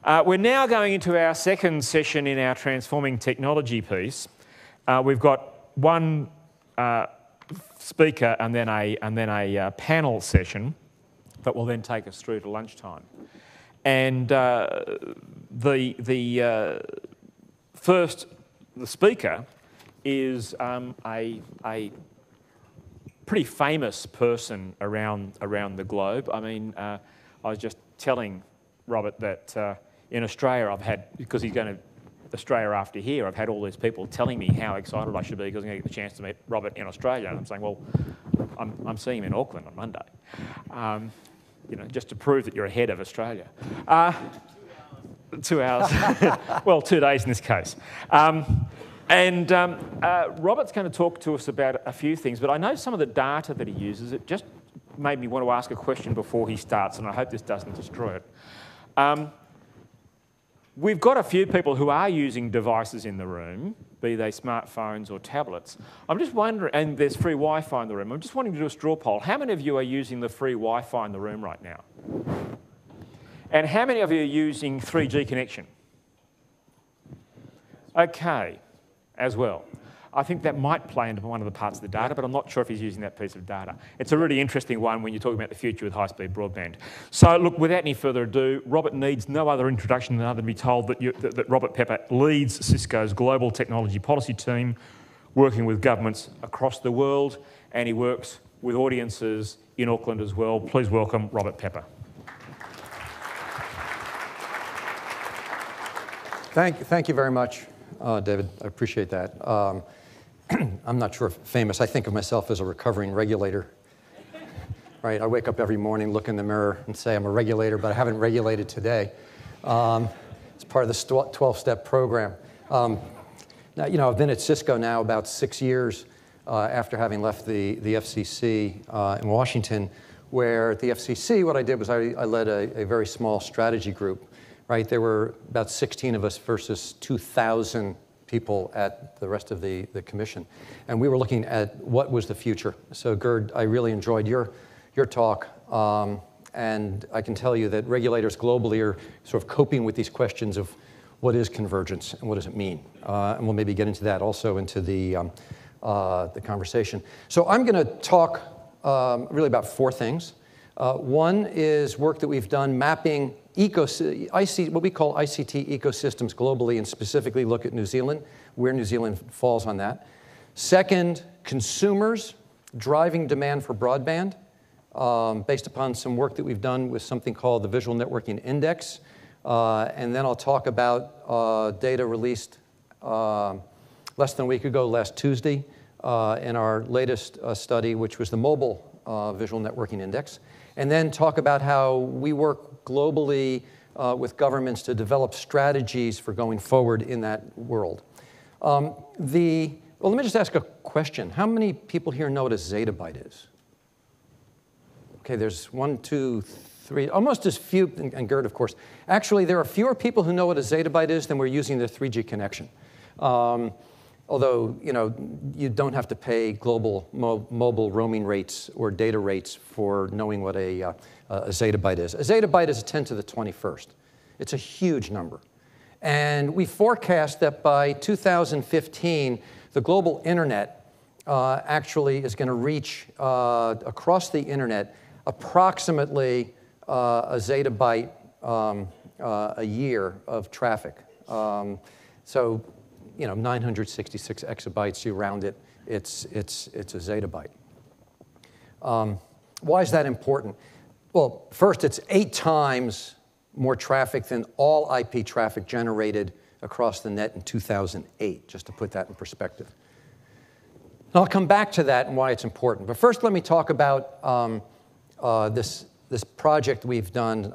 We're now going into our second session in our Transforming Technology piece. We've got one speaker and then a panel session that will then take us through to lunchtime. And the speaker is a pretty famous person around the globe. I mean, I was just telling Robert that in Australia I've had, because he's going to Australia after here, I've had all these people telling me how excited I should be because I'm going to get the chance to meet Robert in Australia. And I'm saying, well, I'm seeing him in Auckland on Monday. You know, just to prove that you're ahead of Australia. 2 hours. Well, 2 days in this case. Robert's going to talk to us about a few things, but I know some of the data that he uses. It just made me want to ask a question before he starts, and I hope this doesn't destroy it. We've got a few people who are using devices in the room, be they smartphones or tablets. I'm just wondering, and there's free Wi-Fi in the room. I'm just wanting to do a straw poll. How many of you are using the free Wi-Fi in the room right now? And how many of you are using 3G connection? Okay, as well. I think that might play into one of the parts of the data, but I'm not sure if he's using that piece of data. It's a really interesting one when you're talking about the future with high-speed broadband. So, look, without any further ado, Robert needs no other introduction than other to be told that Robert Pepper leads Cisco's global technology policy team, working with governments across the world, and he works with audiences in Auckland as well. Please welcome Robert Pepper. Thank you very much, David. I appreciate that. I'm not sure if famous. I think of myself as a recovering regulator. Right? I wake up every morning, look in the mirror, and say I'm a regulator, but I haven't regulated today. It's part of the 12-step program. Now, you know, I've been at Cisco now about 6 years after having left the FCC in Washington, where at the FCC, what I did was I led a very small strategy group. Right? There were about 16 of us versus 2,000 people at the rest of the commission. And we were looking at what was the future. So Gerd, I really enjoyed your talk. And I can tell you that regulators globally are sort of coping with these questions of what is convergence and what does it mean? And we'll maybe get into that also into the conversation. So I'm going to talk really about 4 things. One is work that we've done mapping what we call ICT ecosystems globally, and specifically look at New Zealand, where New Zealand falls on that. Second, consumers driving demand for broadband, based upon some work that we've done with something called the Visual Networking Index. And then I'll talk about data released less than a week ago, last Tuesday, in our latest study, which was the Mobile Visual Networking Index. And then talk about how we work globally with governments to develop strategies for going forward in that world. Well, let me just ask a question. How many people here know what a zettabyte is? Okay, there's 1, 2, 3, almost as few, and Gerd, of course. Actually, there are fewer people who know what a zettabyte is than we're using the 3G connection. Although, you know, you don't have to pay global mobile roaming rates or data rates for knowing what a zettabyte is. A zettabyte is a 10 to the 21st. It's a huge number. And we forecast that by 2015, the global internet actually is going to reach, across the internet, approximately a zettabyte a year of traffic. So, you know, 966 exabytes, you round it, it's a zettabyte. Why is that important? Well, first, it's 8 times more traffic than all IP traffic generated across the net in 2008, just to put that in perspective. And I'll come back to that and why it's important. But first, let me talk about this project we've done,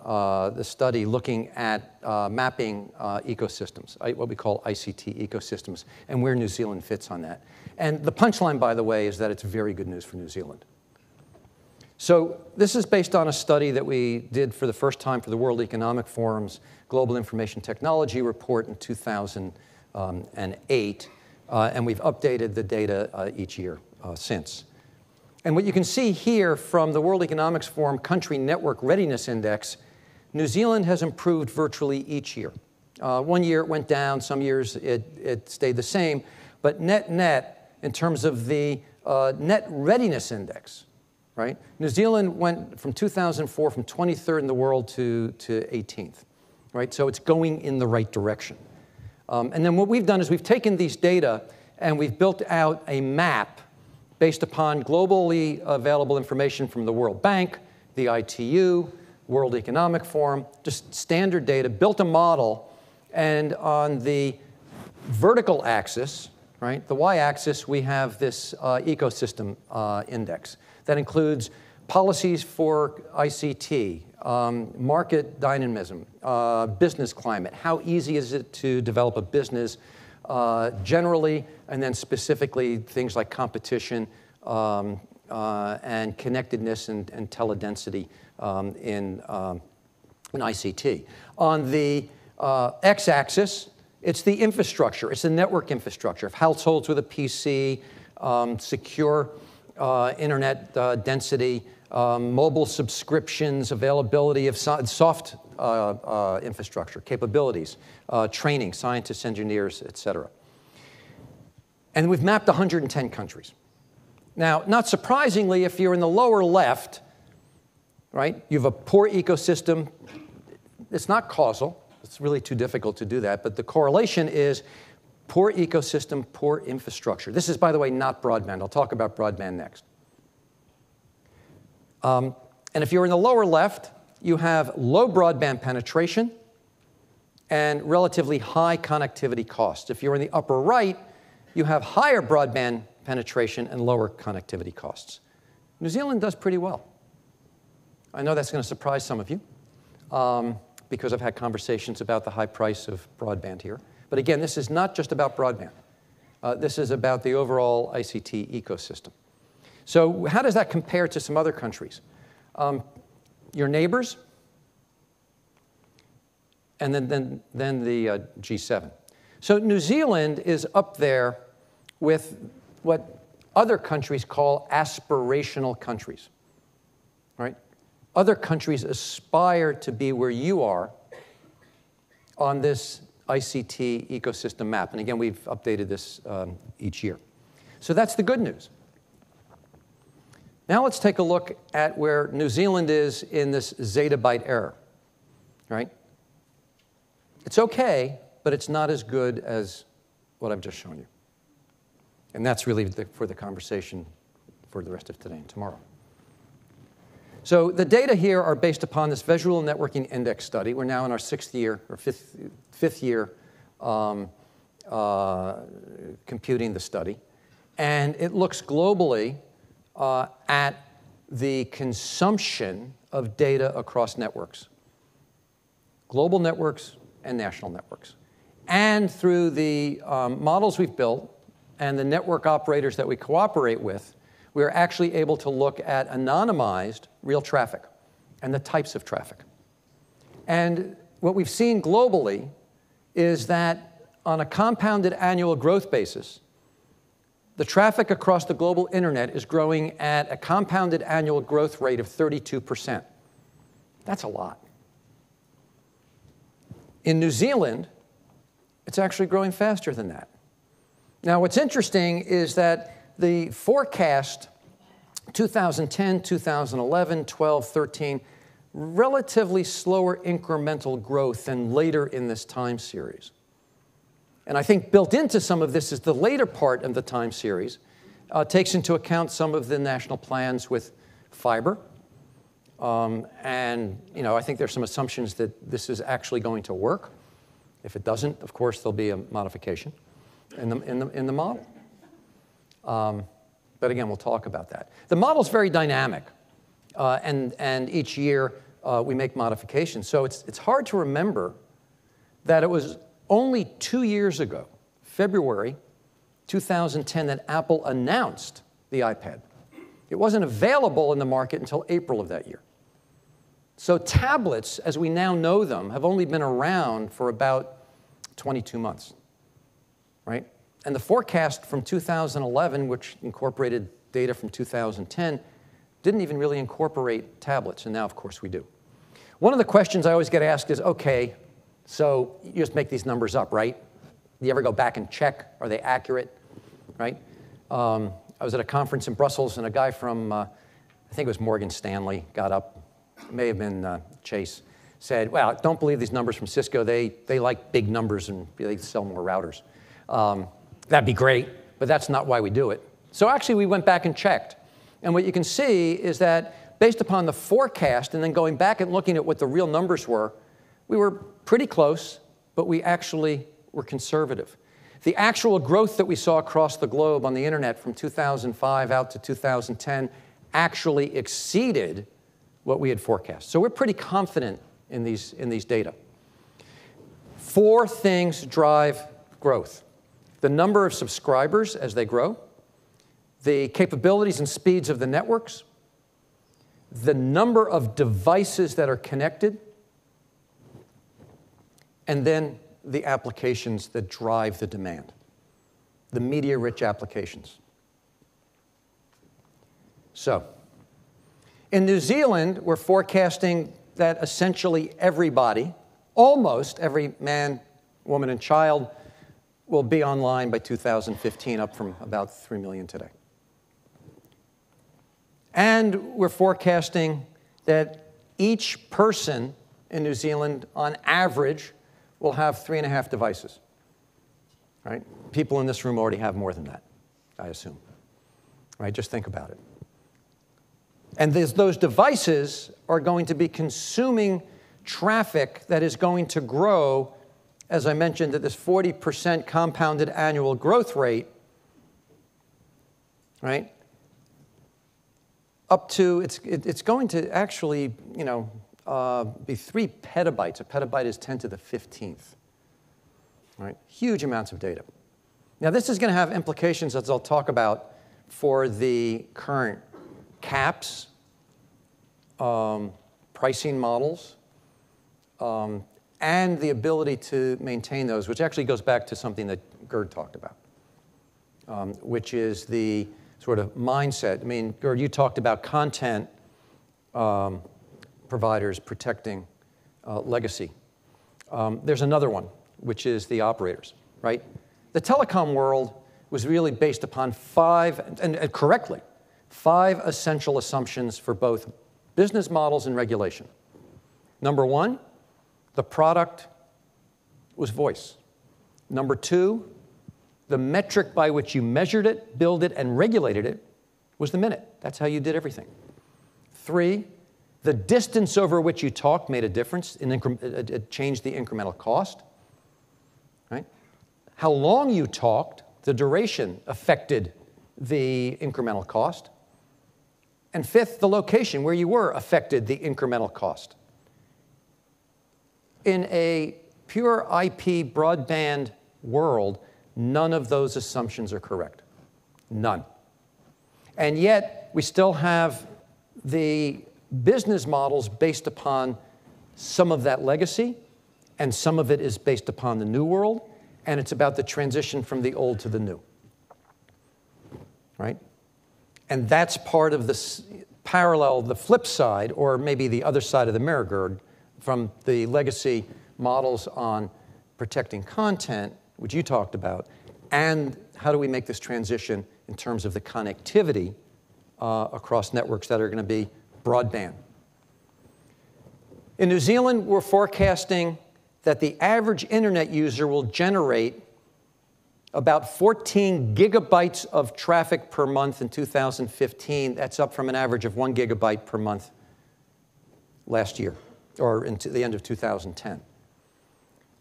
this study looking at mapping ecosystems, what we call ICT ecosystems, and where New Zealand fits on that. And the punchline, by the way, is that it's very good news for New Zealand. So this is based on a study that we did for the first time for the World Economic Forum's Global Information Technology Report in 2008, and we've updated the data each year since. And what you can see here from the World Economics Forum Country Network Readiness Index, New Zealand has improved virtually each year. One year it went down, some years it stayed the same, but net, in terms of the net readiness index, right? New Zealand went from 2004 from 23rd in the world to 18th, right? So it's going in the right direction. And then what we've done is we've taken these data and we've built out a map based upon globally available information from the World Bank, the ITU, World Economic Forum, just standard data, built a model, and on the vertical axis, right, the y-axis, we have this ecosystem index that includes policies for ICT, market dynamism, business climate, how easy is it to develop a business generally, and then specifically things like competition and connectedness and teledensity in ICT. On the x-axis, it's the infrastructure. It's the network infrastructure of households with a PC, secure internet density, mobile subscriptions, availability of soft infrastructure, capabilities, training, scientists, engineers, et cetera. And we've mapped 110 countries. Now, not surprisingly, if you're in the lower left, right, you have a poor ecosystem. It's not causal. It's really too difficult to do that. But the correlation is poor ecosystem, poor infrastructure. This is, by the way, not broadband. I'll talk about broadband next. And if you're in the lower left, you have low broadband penetration and relatively high connectivity costs. If you're in the upper right, you have higher broadband penetration and lower connectivity costs. New Zealand does pretty well. I know that's going to surprise some of you because I've had conversations about the high price of broadband here. But again, this is not just about broadband. This is about the overall ICT ecosystem. So how does that compare to some other countries? Your neighbors, and then the G7. So New Zealand is up there with what other countries call aspirational countries, right? Other countries aspire to be where you are on this ICT ecosystem map. And again, we've updated this each year. So that's the good news. Now let's take a look at where New Zealand is in this zettabyte error, right? It's okay, but it's not as good as what I've just shown you. And that's really for the conversation for the rest of today and tomorrow. So the data here are based upon this Visual Networking Index study. We're now in our fifth year computing the study. And it looks globally at the consumption of data across networks, global networks and national networks. And through the models we've built and the network operators that we cooperate with, we are actually able to look at anonymized real traffic and the types of traffic. And what we've seen globally is that on a compounded annual growth basis, the traffic across the global internet is growing at a compounded annual growth rate of 32%. That's a lot. In New Zealand, it's actually growing faster than that. Now, what's interesting is that the forecast 2010, 2011, 12, 13, relatively slower incremental growth than later in this time series. And I think built into some of this is the later part of the time series takes into account some of the national plans with fiber. And I think there's some assumptions that this is actually going to work. If it doesn't, of course, there'll be a modification in the model. But again, we'll talk about that. The model's very dynamic, and each year we make modifications. So it's hard to remember that it was only 2 years ago, February 2010, that Apple announced the iPad. It wasn't available in the market until April of that year. So tablets, as we now know them, have only been around for about 22 months, right? And the forecast from 2011, which incorporated data from 2010, didn't even really incorporate tablets, and now, of course, we do. One of the questions I always get asked is, okay, so you just make these numbers up, right? You ever go back and check? Are they accurate, right? I was at a conference in Brussels, and a guy from, I think it was Morgan Stanley, got up, it may have been Chase, said, well, don't believe these numbers from Cisco. They like big numbers, and they sell more routers. That'd be great, but that's not why we do it. So actually, we went back and checked. And what you can see is that based upon the forecast, and then going back and looking at what the real numbers were, we were pretty close, but we actually were conservative. The actual growth that we saw across the globe on the internet from 2005 out to 2010 actually exceeded what we had forecast. So we're pretty confident in these data. 4 things drive growth: the number of subscribers as they grow, the capabilities and speeds of the networks, the number of devices that are connected, and then the applications that drive the demand, the media-rich applications. So, in New Zealand, we're forecasting that essentially everybody, almost every man, woman, and child, will be online by 2015, up from about 3 million today. And we're forecasting that each person in New Zealand, on average, will have 3.5 devices. Right? People in this room already have more than that, I assume. Right? Just think about it. And those devices are going to be consuming traffic that is going to grow, as I mentioned, at this 40% compounded annual growth rate, right? Up to, it's going to actually, be 3 petabytes. A petabyte is 10 to the 15th, right? Huge amounts of data. Now, this is going to have implications, as I'll talk about, for the current caps, pricing models, and the ability to maintain those, which actually goes back to something that Gerd talked about, which is the sort of mindset. I mean, Gerd, you talked about content providers protecting legacy. There's another one, which is the operators, right? The telecom world was really based upon 5, and correctly, 5 essential assumptions for both business models and regulation. Number 1, the product was voice. Number 2, the metric by which you measured it, billed it, and regulated it was the minute. That's how you did everything. 3, the distance over which you talked made a difference. It changed the incremental cost. Right? How long you talked, the duration affected the incremental cost. And 5th, the location where you were affected the incremental cost. In a pure IP broadband world, none of those assumptions are correct. None. And yet, we still have the business models based upon some of that legacy, and some of it is based upon the new world, and it's about the transition from the old to the new. Right? And that's part of the parallel, the flip side, or maybe the other side of the mirror, Gerd, from the legacy models on protecting content, which you talked about, and how do we make this transition in terms of the connectivity across networks that are going to be broadband. In New Zealand, we're forecasting that the average internet user will generate about 14 gigabytes of traffic per month in 2015. That's up from an average of 1 gigabyte per month last year, or into the end of 2010.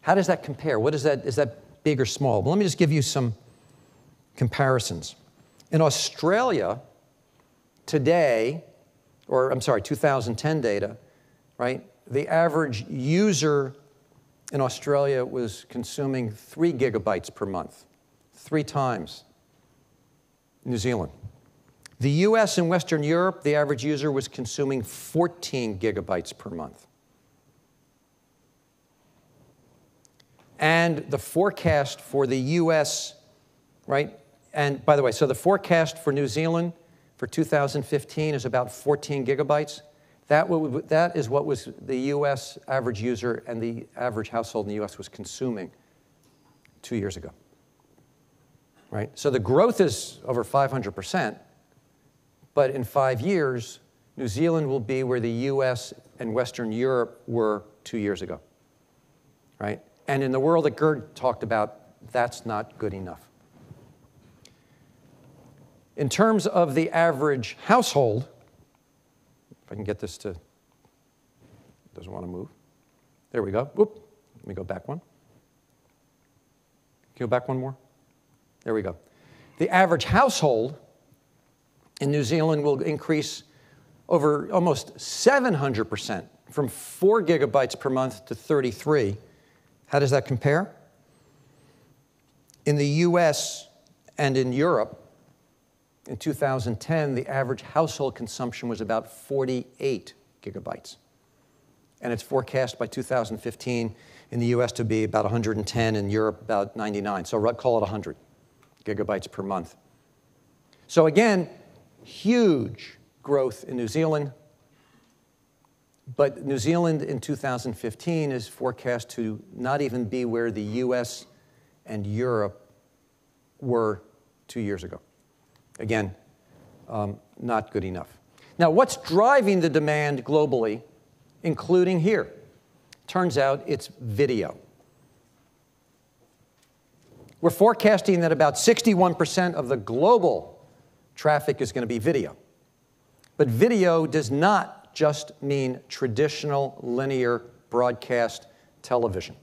How does that compare? What is that? Is that big or small? Well, let me just give you some comparisons. In Australia, today, or I'm sorry, 2010 data, right? The average user in Australia was consuming 3 gigabytes per month, 3 times New Zealand. The US and Western Europe, the average user was consuming 14 gigabytes per month. And the forecast for the US, right? And by the way, so the forecast for New Zealand for 2015 is about 14 gigabytes. That is what was the US average user and the average household in the US was consuming 2 years ago. Right? So the growth is over 500%, but in 5 years, New Zealand will be where the US and Western Europe were 2 years ago. Right? And in the world that Gerd talked about, that's not good enough. In terms of the average household, if I can get this to, doesn't want to move. There we go. Whoop. Let me go back one. Can you go back one more? There we go. The average household in New Zealand will increase over almost 700%, from 4 gigabytes per month to 33. How does that compare? In the US and in Europe, in 2010, the average household consumption was about 48 gigabytes. And it's forecast by 2015 in the US to be about 110, in Europe about 99. So call it 100 gigabytes per month. So again, huge growth in New Zealand. But New Zealand in 2015 is forecast to not even be where the US and Europe were 2 years ago. Again, not good enough. Now, what's driving the demand globally, including here? Turns out it's video. We're forecasting that about 61% of the global traffic is going to be video. But video does not just mean traditional linear broadcast television,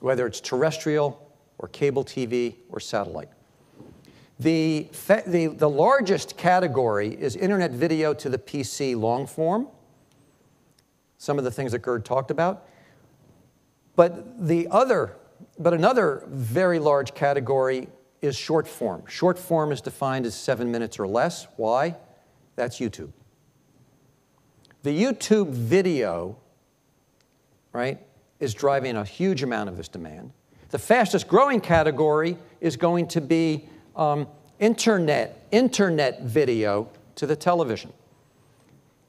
whether it's terrestrial or cable TV or satellite. The largest category is internet video to the PC long form, some of the things that Gerd talked about. But another very large category is short form. Short form is defined as 7 minutes or less. Why? That's YouTube. The YouTube video, right, is driving a huge amount of this demand. The fastest growing category is going to be internet video to the television.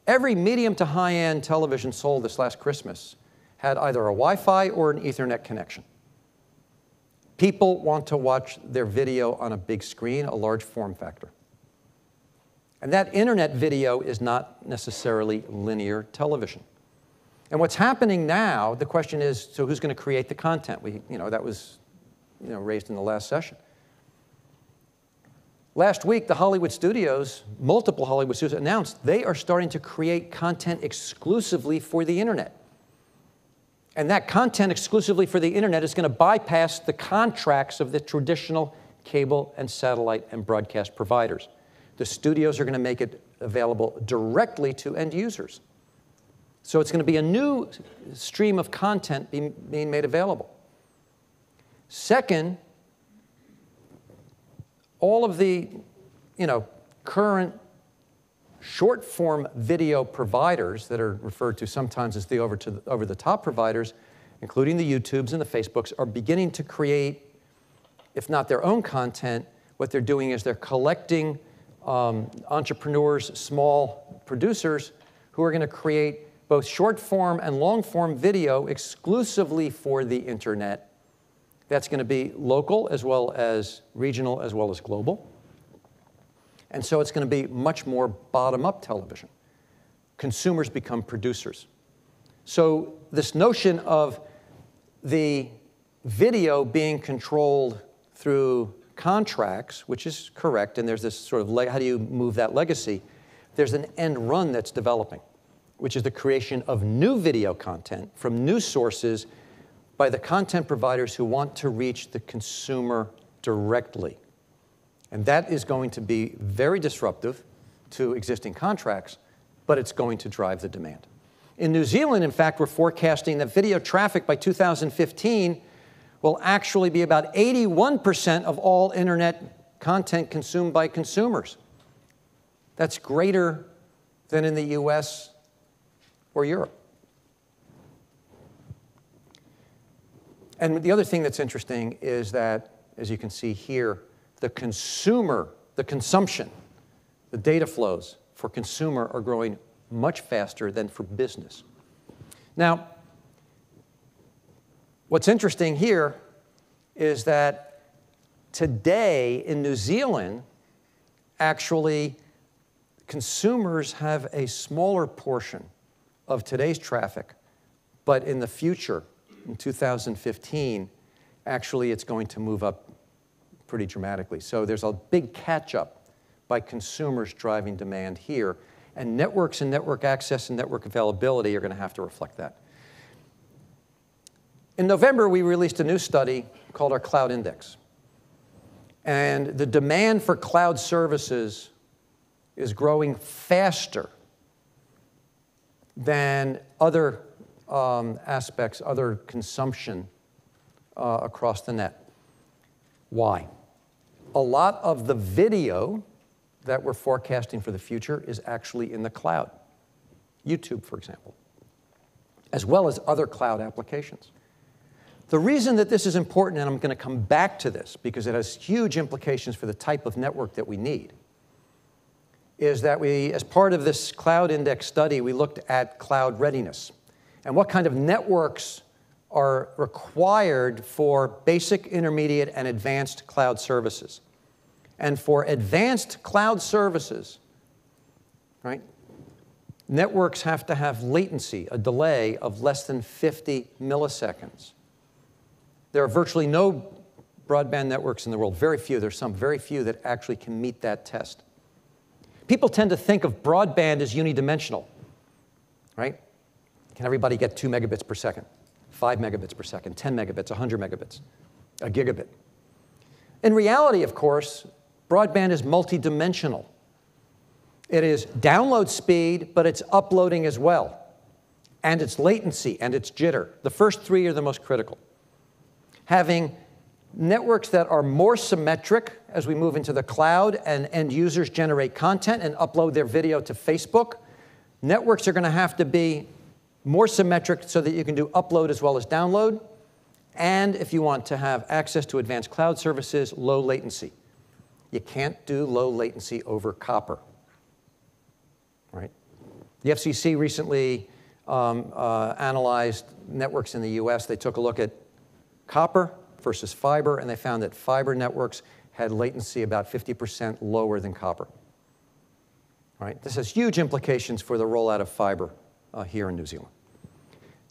Every medium to high-end television sold this last Christmas had either a Wi-Fi or an Ethernet connection. People want to watch their video on a big screen, a large form factor. And that internet video is not necessarily linear television. And what's happening now, the question is, so who's going to create the content? That was raised in the last session. Last week, the Hollywood studios, multiple Hollywood studios, announced they are starting to create content exclusively for the internet. And that content exclusively for the internet is going to bypass the contracts of the traditional cable and satellite and broadcast providers. The studios are going to make it available directly to end users. So it's going to be a new stream of content being made available. Second, all of the current short-form video providers that are referred to sometimes as the over-the-top providers, including the YouTubes and the Facebooks, are beginning to create, if not their own content, what they're doing is they're collecting entrepreneurs, small producers, who are going to create both short-form and long-form video exclusively for the internet. That's going to be local as well as regional as well as global. And so it's going to be much more bottom-up television. Consumers become producers. So this notion of the video being controlled through contracts, which is correct, and there's this sort of, how do you move that legacy? There's an end run that's developing, which is the creation of new video content from new sources by the content providers who want to reach the consumer directly. And that is going to be very disruptive to existing contracts, but it's going to drive the demand. In New Zealand, in fact, we're forecasting that video traffic by 2015 will actually be about 81% of all internet content consumed by consumers. That's greater than in the US or Europe. And the other thing that's interesting is that, as you can see here, the consumption, the data flows for consumer are growing much faster than for business. Now, what's interesting here is that today in New Zealand, actually, consumers have a smaller portion of today's traffic, but in the future, in 2015, actually it's going to move up pretty dramatically. So there's a big catch-up by consumers driving demand here, and networks and network access and network availability are going to have to reflect that. In November, we released a new study called our Cloud Index. And the demand for cloud services is growing faster than other aspects, other consumption across the net. Why? A lot of the video that we're forecasting for the future is actually in the cloud. YouTube, for example, as well as other cloud applications. The reason that this is important, and I'm going to come back to this because it has huge implications for the type of network that we need, is that we, as part of this Cloud Index study, we looked at cloud readiness and what kind of networks are required for basic, intermediate, and advanced cloud services. And for advanced cloud services, right, networks have to have latency, a delay of less than 50 milliseconds. There are virtually no broadband networks in the world, very few. There's some very few that actually can meet that test. People tend to think of broadband as unidimensional, right? Can everybody get 2 megabits per second, 5 megabits per second, 10 megabits, 100 megabits, a gigabit? In reality, of course, broadband is multidimensional. It is download speed, but it's uploading as well, and it's latency, and it's jitter. The first three are the most critical. Having networks that are more symmetric as we move into the cloud and end users generate content and upload their video to Facebook, networks are going to have to be more symmetric so that you can do upload as well as download. And if you want to have access to advanced cloud services, low latency. You can't do low latency over copper, right? The FCC recently analyzed networks in the US. They took a look at copper versus fiber, and they found that fiber networks had latency about 50% lower than copper. Right? This has huge implications for the rollout of fiber here in New Zealand.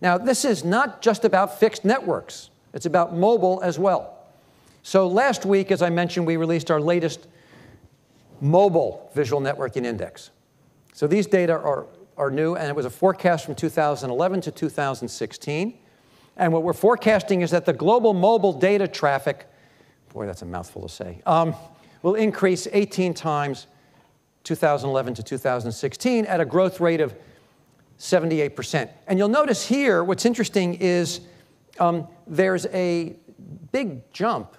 Now, this is not just about fixed networks. It's about mobile as well. So last week, as I mentioned, we released our latest mobile visual networking index. So these data are new, and it was a forecast from 2011 to 2016. And what we're forecasting is that the global mobile data traffic, boy, that's a mouthful to say, will increase 18 times 2011 to 2016 at a growth rate of 78%. And you'll notice here, what's interesting is there's a big jump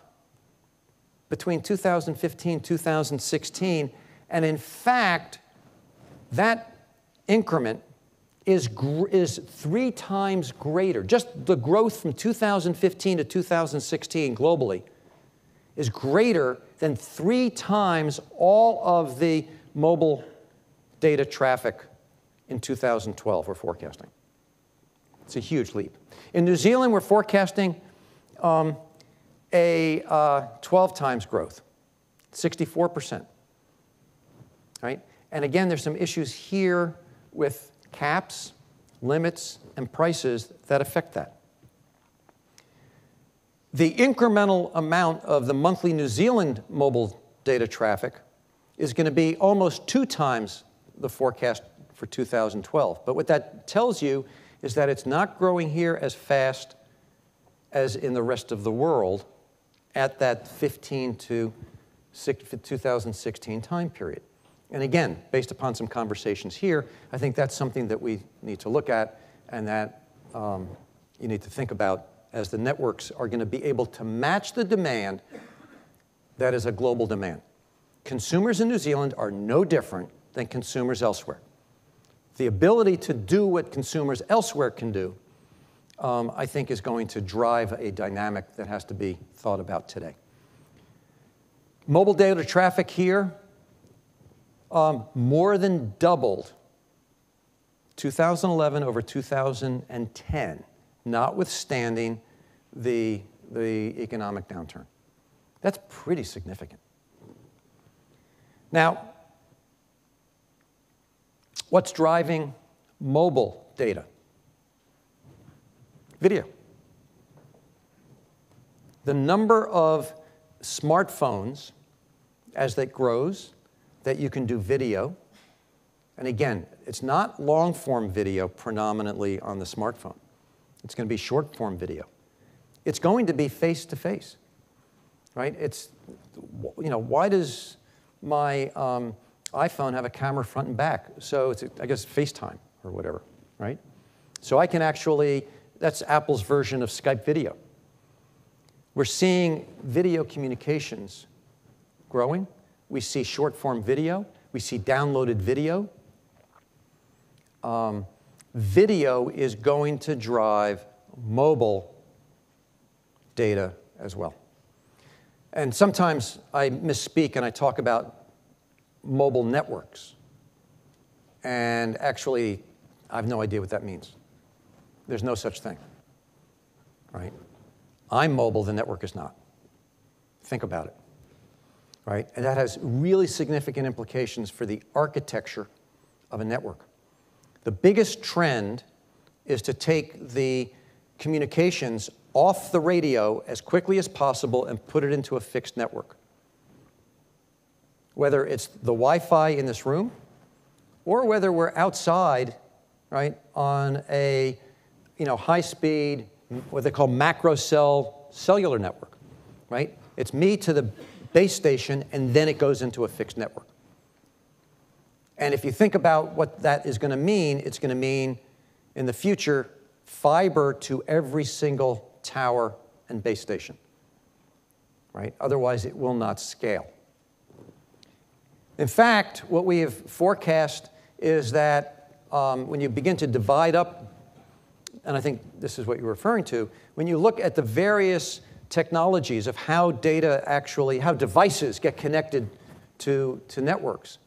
between 2015 and 2016. And in fact, that increment is 3 times greater. Just the growth from 2015 to 2016 globally is greater than 3 times all of the mobile data traffic in 2012 we're forecasting. It's a huge leap. In New Zealand, we're forecasting a 12 times growth, 64%. Right? And again, there's some issues here with caps, limits, and prices that affect that. The incremental amount of the monthly New Zealand mobile data traffic is going to be almost 2 times the forecast for 2012. But what that tells you is that it's not growing here as fast as in the rest of the world at that 15 to 2016 time period. And again, based upon some conversations here, I think that's something that we need to look at and that you need to think about as the networks are going to be able to match the demand that is a global demand. Consumers in New Zealand are no different than consumers elsewhere. The ability to do what consumers elsewhere can do, I think, is going to drive a dynamic that has to be thought about today. Mobile data traffic here more than doubled 2011 over 2010, notwithstanding the economic downturn. That's pretty significant. Now, what's driving mobile data? Video. The number of smartphones, as that grows, that you can do video. And again, it's not long-form video predominantly on the smartphone. It's going to be short-form video. It's going to be face-to-face, right? It's, you know, why does my iPhone have a camera front and back? So it's, I guess, FaceTime or whatever, right? So I can actually, that's Apple's version of Skype video. We're seeing video communications growing. We see short-form video. We see downloaded video. Video is going to drive mobile data as well. And sometimes I misspeak and I talk about mobile networks. And actually, I have no idea what that means. There's no such thing, right? I'm mobile, the network is not. Think about it, right? And that has really significant implications for the architecture of a network. The biggest trend is to take the communications off the radio as quickly as possible and put it into a fixed network. Whether it's the Wi-Fi in this room or whether we're outside, right, on a high-speed, what they call macro cell cellular network, right? It's me to the base station, and then it goes into a fixed network. And if you think about what that is going to mean, it's going to mean, in the future, fiber to every single tower and base station, right? Otherwise, it will not scale. In fact, what we have forecast is that when you begin to divide up, and I think this is what you're referring to, when you look at the various technologies of how data actually, how devices get connected to networks,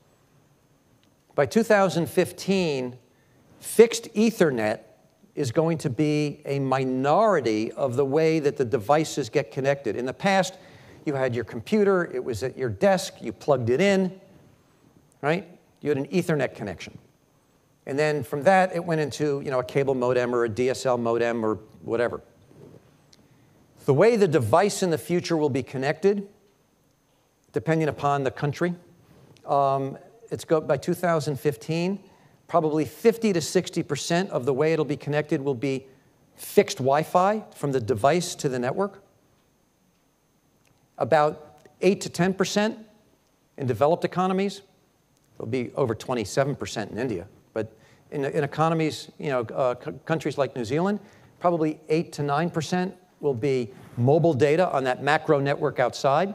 by 2015, fixed Ethernet is going to be a minority of the way that the devices get connected. In the past, you had your computer, it was at your desk, you plugged it in, right? You had an Ethernet connection. And then from that, it went into a cable modem or a DSL modem or whatever. The way the device in the future will be connected, depending upon the country, by 2015, probably 50 to 60% of the way it'll be connected will be fixed Wi-Fi from the device to the network. About 8 to 10% in developed economies. It'll be over 27% in India. But in economies, countries like New Zealand, probably 8 to 9% will be mobile data on that macro network outside.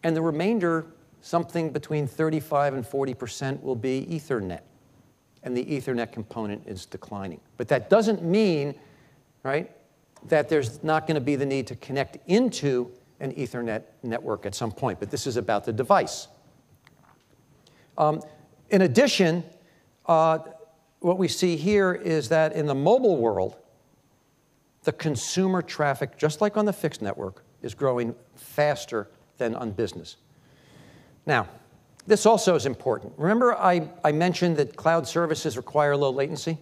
And the remainder, something between 35 and 40%, will be Ethernet. And the Ethernet component is declining. But that doesn't mean, right, that there's not going to be the need to connect into an Ethernet network at some point. But this is about the device. In addition, what we see here is that in the mobile world, the consumer traffic, just like on the fixed network, is growing faster than on business. Now, this also is important. Remember I mentioned that cloud services require low latency?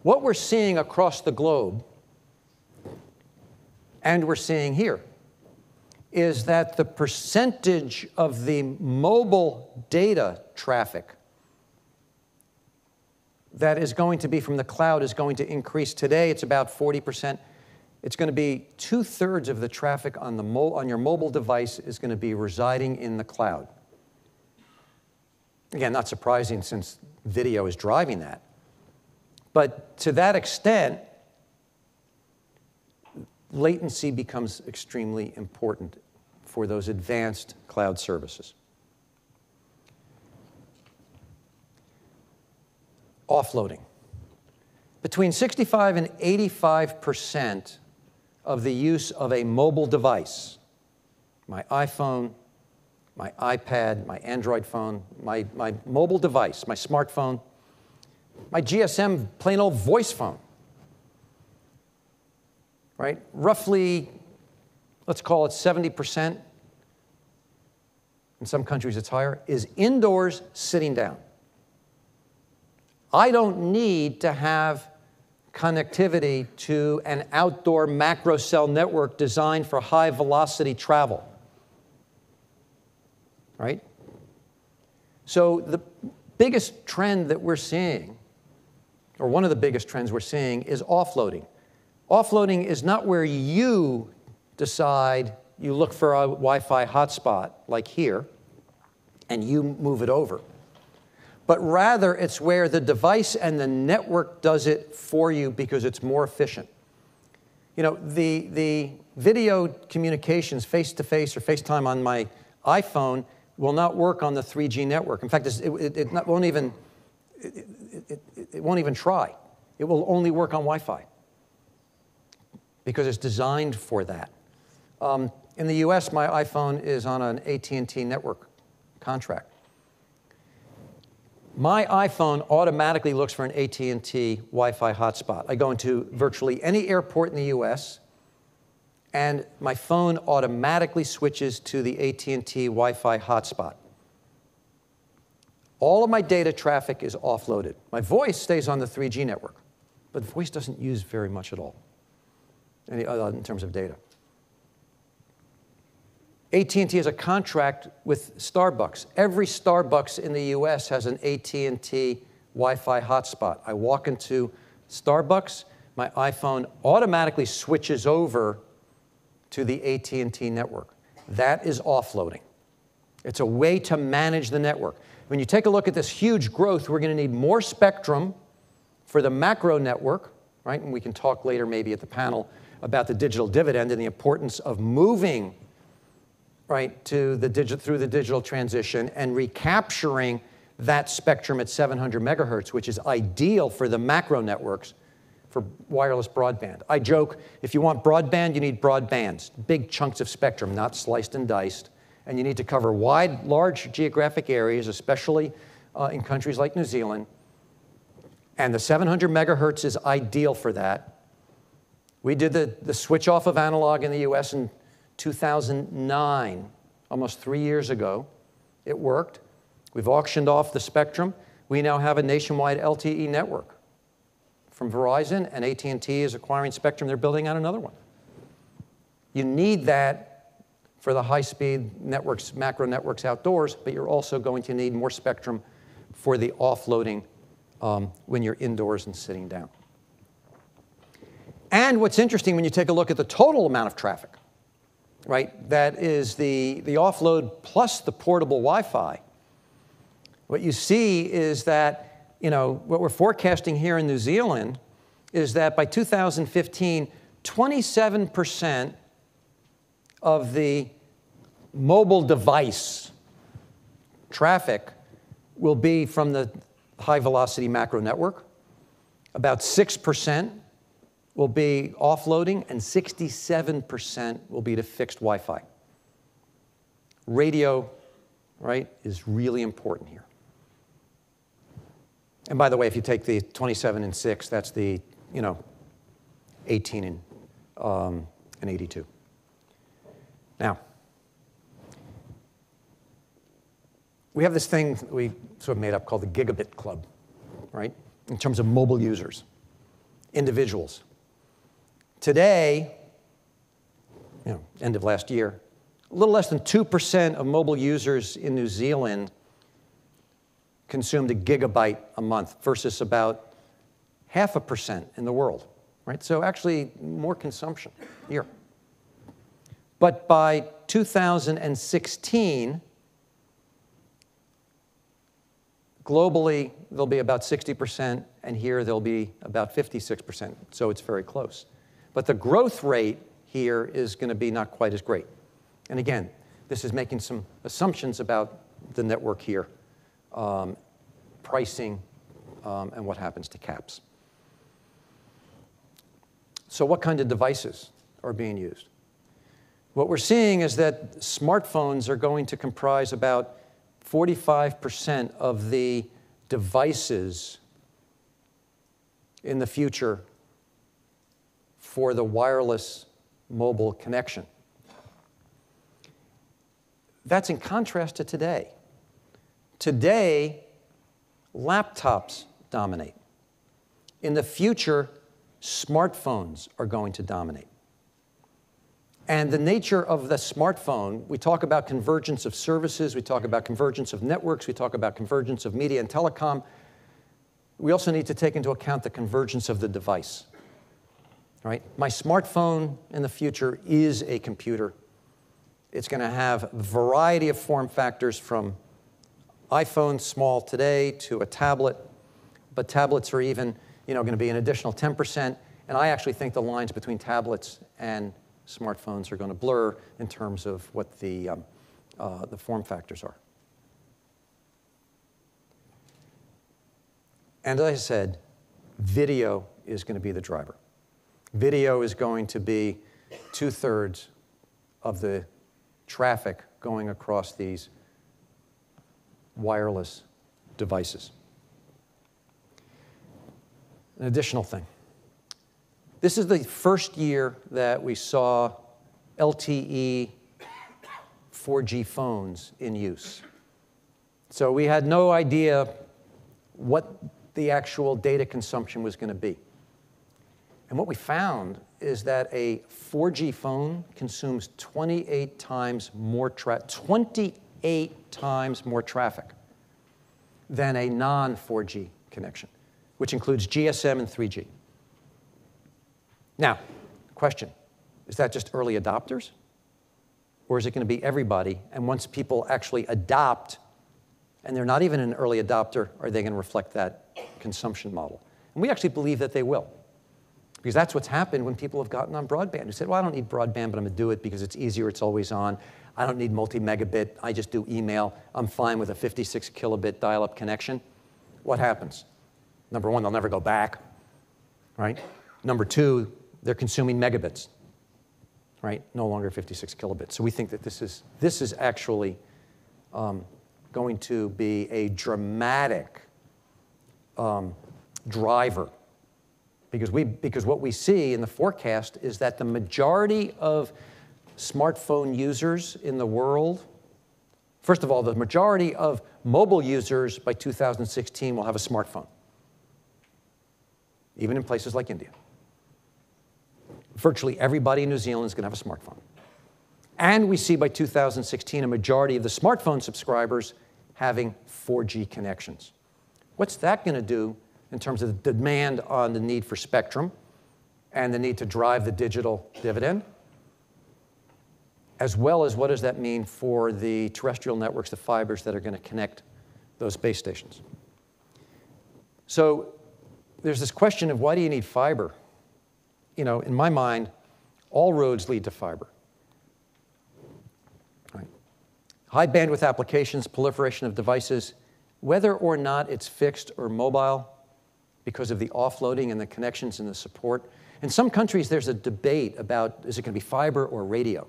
What we're seeing across the globe, and we're seeing here, is that the percentage of the mobile data traffic that is going to be from the cloud is going to increase. Today, it's about 40%. It's going to be 2/3 of the traffic on your mobile device is going to be residing in the cloud. Again, not surprising since video is driving that. But to that extent, latency becomes extremely important for those advanced cloud services. Offloading. Between 65 and 85% of the use of a mobile device, my iPhone, my iPad, my Android phone, my mobile device, my smartphone, my GSM plain old voice phone, right? Roughly, let's call it 70%, in some countries it's higher, is indoors sitting down. I don't need to have connectivity to an outdoor macro cell network designed for high velocity travel, right? So the biggest trend that we're seeing, or one of the biggest trends we're seeing, is offloading. Offloading is not where you decide you look for a Wi-Fi hotspot, like here, and you move it over. But rather, it's where the device and the network does it for you because it's more efficient. You know, the video communications face-to-face or FaceTime on my iPhone will not work on the 3G network. In fact, it won't even try. It will only work on Wi-Fi because it's designed for that. In the US, my iPhone is on an AT&T network contract. My iPhone automatically looks for an AT&T Wi-Fi hotspot. I go into virtually any airport in the US, and my phone automatically switches to the AT&T Wi-Fi hotspot. All of my data traffic is offloaded. My voice stays on the 3G network, but voice doesn't use very much at all in terms of data. AT&T has a contract with Starbucks. Every Starbucks in the US has an AT&T Wi-Fi hotspot. I walk into Starbucks, my iPhone automatically switches over to the AT&T network. That is offloading. It's a way to manage the network. When you take a look at this huge growth, we're going to need more spectrum for the macro network, right? And we can talk later maybe at the panel about the digital dividend and the importance of moving right, to through the digital transition and recapturing that spectrum at 700 megahertz, which is ideal for the macro networks for wireless broadband. I joke, if you want broadband, you need broadbands, big chunks of spectrum, not sliced and diced. And you need to cover large geographic areas, especially in countries like New Zealand. And the 700 megahertz is ideal for that. We did the switch off of analog in the US in 2009, almost 3 years ago. It worked. We've auctioned off the spectrum. We now have a nationwide LTE network from Verizon, and AT&T is acquiring spectrum. They're building out another one. You need that for the high-speed networks, macro networks outdoors, but you're also going to need more spectrum for the offloading when you're indoors and sitting down. And what's interesting when you take a look at the total amount of traffic, right, that is the offload plus the portable Wi-Fi, what you see is that, you know, what we're forecasting here in New Zealand is that by 2015, 27% of the mobile device traffic will be from the high-velocity macro network. About 6% will be offloading, and 67% will be to fixed Wi-Fi. Radio, right, is really important here. And by the way, if you take the 27 and 6, that's the, 18 and 82. Now, we have this thing we sort of made up called the Gigabit Club, right, in terms of mobile users, individuals. Today, end of last year, a little less than 2% of mobile users in New Zealand consumed a gigabyte a month versus about 0.5% in the world, right? So actually more consumption here. But by 2016, globally, there'll be about 60%, and here there'll be about 56%, so it's very close. But the growth rate here is going to be not quite as great. And again, this is making some assumptions about the network here, pricing, and what happens to caps. So what kind of devices are being used? What we're seeing is that smartphones are going to comprise about 45% of the devices in the future for the wireless mobile connection. That's in contrast to today. Today, laptops dominate. In the future, smartphones are going to dominate. And the nature of the smartphone, we talk about convergence of services, we talk about convergence of networks, we talk about convergence of media and telecom. We also need to take into account the convergence of the device. Right? My smartphone in the future is a computer. It's going to have a variety of form factors from iPhone small today to a tablet, but tablets are even going to be an additional 10%. And I actually think the lines between tablets and smartphones are going to blur in terms of what the form factors are. And as I said, video is going to be the driver. Video is going to be 2/3 of the traffic going across these wireless devices. An additional thing. This is the first year that we saw LTE 4G phones in use. So we had no idea what the actual data consumption was going to be. And what we found is that a 4G phone consumes 28 times more traffic than a non-4G connection, which includes GSM and 3G. Now, question, is that just early adopters? Or is it going to be everybody? And once people actually adopt, and they're not even an early adopter, are they going to reflect that consumption model? And we actually believe that they will. Because that's what's happened when people have gotten on broadband. Who said, well, I don't need broadband, but I'm going to do it because it's easier, it's always on. I don't need multi-megabit, I just do email. I'm fine with a 56 kilobit dial-up connection. What happens? Number one, they'll never go back, right? Number two, they're consuming megabits, right? No longer 56 kilobits. So we think that this is actually going to be a dramatic driver. Because what we see in the forecast is that the majority of smartphone users in the world, first of all, the majority of mobile users by 2016 will have a smartphone, even in places like India. Virtually everybody in New Zealand is going to have a smartphone. And we see by 2016 a majority of the smartphone subscribers having 4G connections. What's that going to do in terms of the demand on the need for spectrum and the need to drive the digital dividend, as well as what does that mean for the terrestrial networks, the fibers that are going to connect those base stations? So there's this question of why do you need fiber? In my mind, all roads lead to fiber. Right. High bandwidth applications, proliferation of devices, whether or not it's fixed or mobile, because of the offloading and the connections and the support. In some countries, there's a debate about, is it going to be fiber or radio?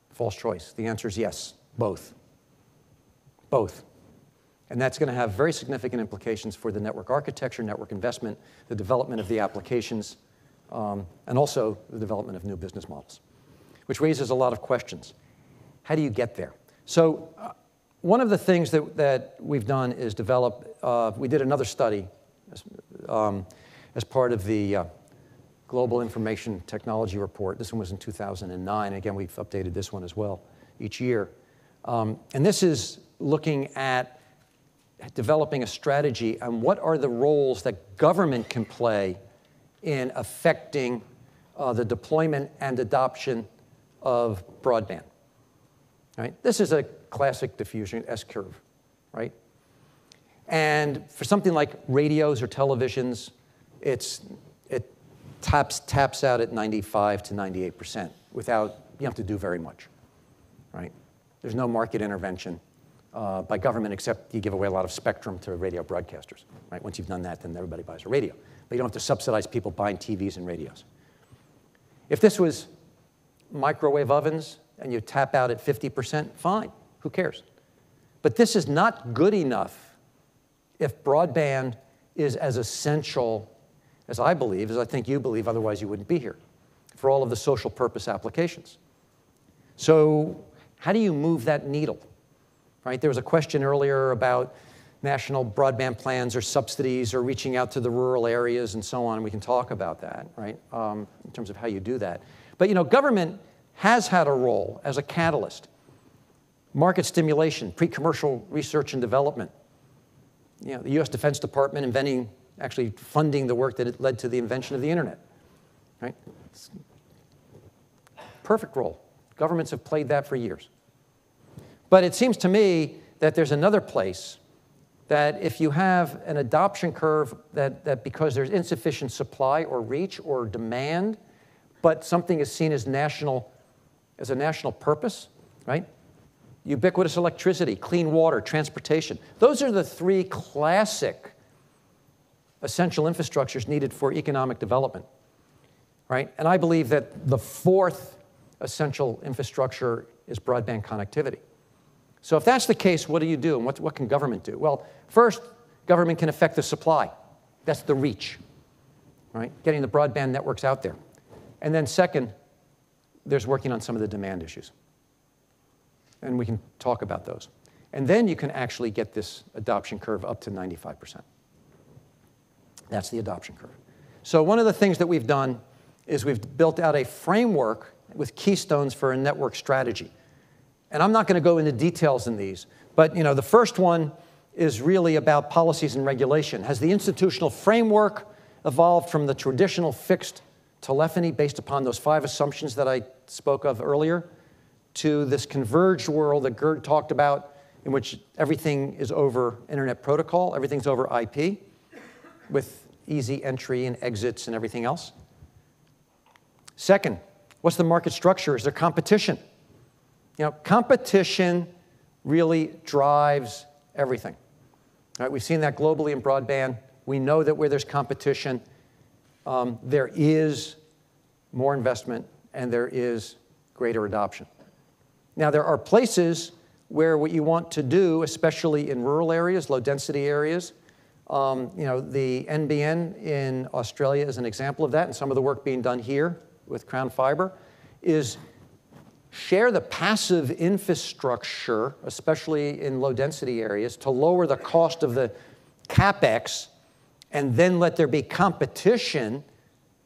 False choice. The answer is yes, both. Both. And that's going to have very significant implications for the network architecture, network investment, the development of the applications, and also the development of new business models, which raises a lot of questions. How do you get there? So one of the things that we've done is develop, we did another study as part of the Global Information Technology Report. This one was in 2009. Again, we've updated this one as well each year. And this is looking at developing a strategy on what are the roles that government can play in affecting the deployment and adoption of broadband. Right? This is a classic diffusion S-curve, right? And for something like radios or televisions, it taps out at 95 to 98% without, you don't have to do very much, right? There's no market intervention by government except you give away a lot of spectrum to radio broadcasters, right? Once you've done that, then everybody buys a radio. But you don't have to subsidize people buying TVs and radios. If this was microwave ovens and you tap out at 50%, fine, who cares? But this is not good enough if broadband is as essential as I believe, as I think you believe, otherwise you wouldn't be here, for all of the social purpose applications. So how do you move that needle? Right? There was a question earlier about national broadband plans or subsidies or reaching out to the rural areas and so on. We can talk about that, right, in terms of how you do that. But, you know, government has had a role as a catalyst. Market stimulation, pre-commercial research and development. You know, the U.S. Defense Department actually funding the work that it led to the invention of the internet, right? Perfect role. Governments have played that for years. But it seems to me that there's another place that if you have an adoption curve that because there's insufficient supply or reach or demand, but something is seen as a national purpose, right? Ubiquitous electricity, clean water, transportation. Those are the three classic essential infrastructures needed for economic development, right? And I believe that the fourth essential infrastructure is broadband connectivity. So if that's the case, what do you do, and what can government do? Well, first, government can affect the supply. That's the reach, right? Getting the broadband networks out there. And then second, there's working on some of the demand issues. And we can talk about those. And then you can actually get this adoption curve up to 95%. That's the adoption curve. So one of the things that we've done is we've built out a framework with keystones for a network strategy. And I'm not going to go into details in these, but you know, the first one is really about policies and regulation. Has the institutional framework evolved from the traditional fixed telephony based upon those 5 assumptions that I spoke of earlier to this converged world that Gerd talked about, in which everything is over internet protocol, everything's over IP, with easy entry and exits and everything else? Second, what's the market structure? Is there competition? You know, competition really drives everything. All right, we've seen that globally in broadband. We know that where there's competition, there is more investment and there is greater adoption. Now, there are places where what you want to do, especially in rural areas, low-density areas, you know, the NBN in Australia is an example of that, and some of the work being done here with Crown Fiber is share the passive infrastructure, especially in low-density areas, to lower the cost of the CapEx, and then let there be competition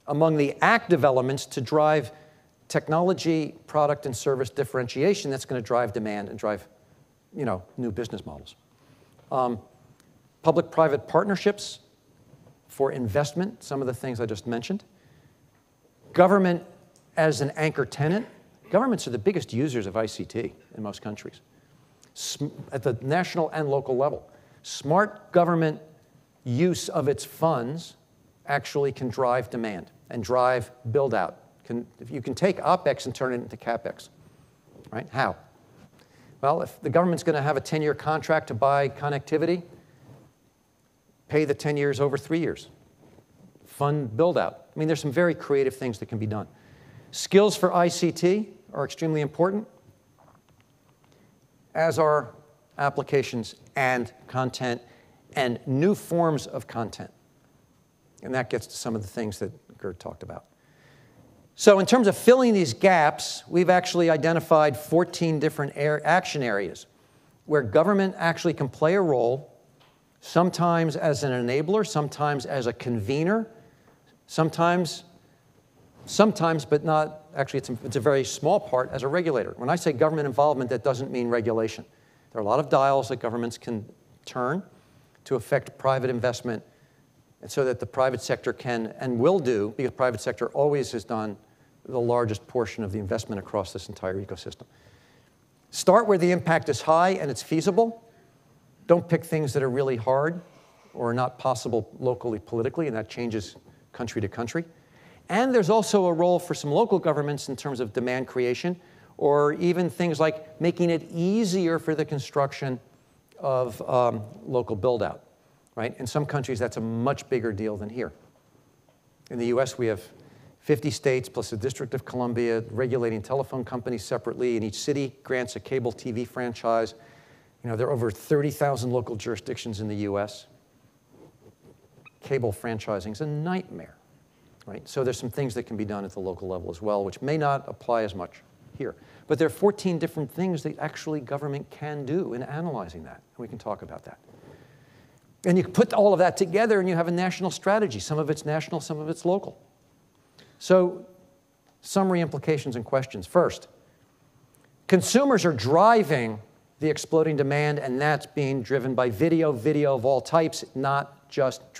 among the active elements to drive technology, product, and service differentiation that's going to drive demand and drive, you know, new business models. Public-private partnerships for investment, some of the things I just mentioned. Government as an anchor tenant. Governments are the biggest users of ICT in most countries, at the national and local level. Smart government use of its funds actually can drive demand and drive build-out. If you can take OpEx and turn it into CapEx, right? How? Well, if the government's going to have a 10-year contract to buy connectivity, pay the 10 years over 3 years. Fund build-out. I mean, there's some very creative things that can be done. Skills for ICT are extremely important, as are applications and content and new forms of content. And that gets to some of the things that Gerd talked about. So in terms of filling these gaps, we've actually identified 14 different action areas where government actually can play a role, sometimes as an enabler, sometimes as a convener, sometimes, but not, actually it's a very small part, as a regulator. When I say government involvement, that doesn't mean regulation. There are a lot of dials that governments can turn to affect private investment, and so that the private sector can and will do, because the private sector always has done the largest portion of the investment across this entire ecosystem. Start where the impact is high and it's feasible. Don't pick things that are really hard or not possible locally, politically, and that changes country to country. And there's also a role for some local governments in terms of demand creation, or even things like making it easier for the construction of local build-out, right? In some countries, that's a much bigger deal than here. In the US, we have 50 states plus the District of Columbia regulating telephone companies separately, and each city grants a cable TV franchise. You know, there are over 30,000 local jurisdictions in the US. cable franchising is a nightmare, right? So there's some things that can be done at the local level as well, which may not apply as much here. But there are 14 different things that actually government can do in analyzing that, and we can talk about that. And you put all of that together and you have a national strategy. Some of it's national, some of it's local. So, summary implications and questions. First, consumers are driving the exploding demand, and that's being driven by video of all types, not just